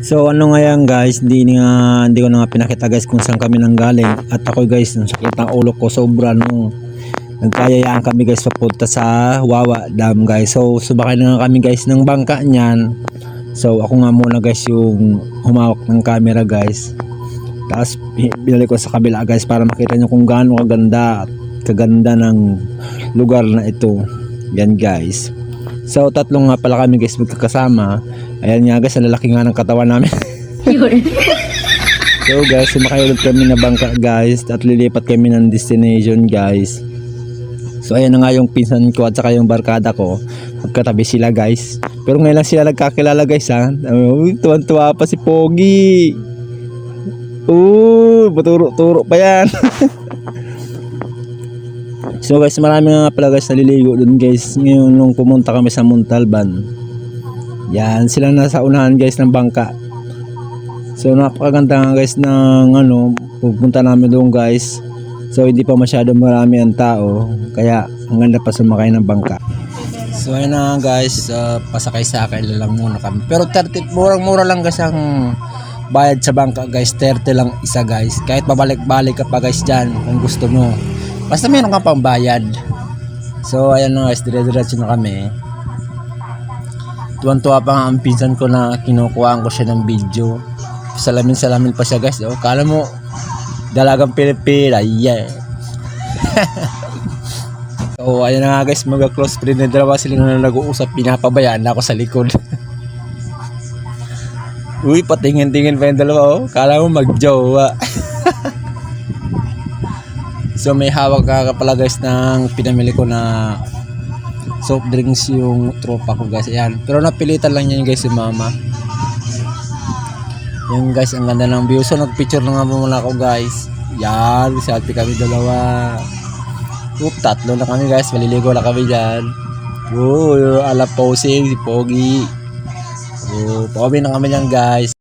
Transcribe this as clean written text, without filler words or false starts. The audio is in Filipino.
So ano nga yan guys, hindi ko na nga pinakita guys kung saan kami nanggaling. At ako guys, ang sakit ng ulo ko sobra nung nagkayayaan kami guys papunta sa Wawa Dam guys. So subakay na nga kami guys ng bangka niyan. So ako nga muna guys yung humawak ng camera guys. Tapos binalik ko sa kabila guys para makita nyo kung gaano kaganda ng lugar na ito. Yan guys. So tatlong nga pala kami guys magkakasama. Ayan nga guys, ang lalaki nga ng katawan namin. So guys, sumakay ulit kami na bangka guys at lilipat kami ng destination guys. So ayan na nga yung pinsan ko at saka yung barkada ko. Magkatabi sila guys. Pero ngayon lang sila nagkakilala guys ha. Tuwan-tuwa pa si Pogi. Paturo-turo pa yan. So guys, marami nga pala guys naliligo dun guys. Ngayon nung pumunta kami sa Montalban. Yan, sila nasa unahan guys ng bangka. So napakaganda nga guys ng pupunta namin doon guys. So hindi pa masyado marami ang tao. Kaya ang ganda pa sumakay ng bangka. So ayun na guys, pasakay sa akin lang muna kami. Pero 30, murang-mura lang guys ang bayad sa bangka guys. 30 lang isa guys. Kahit pabalik-balik ka pa guys dyan kung gusto mo. Basta meron kang pambayad. So ayan na guys, dire-diretso na kami. Tuwan-tuwa pa nga ang pinsan ko na kinukuhaan ko siya ng video. Salamin-salamin pa siya guys. Kala mo dalagang Pilipina. Yeah. So ayan na nga guys, mag-close friend na dalawa sila na nag-uusap. Pinapabayaan na ako sa likod. Uy, patingin-tingin pa yung dalawa. Kala mo mag-jowa. So may hawak ka pala guys ng pinamili ko na soft drinks yung tropa ko guys. Ayan. Pero napilitan lang yan guys si mama. Yan guys, ang ganda ng view. So nagpicture na nga muna ako guys. Yan, selfie kami dalawa. Tatlo na kami guys. Maliligo na kami dyan. Ala posing si Pogi. Pauwi na kami dyan guys.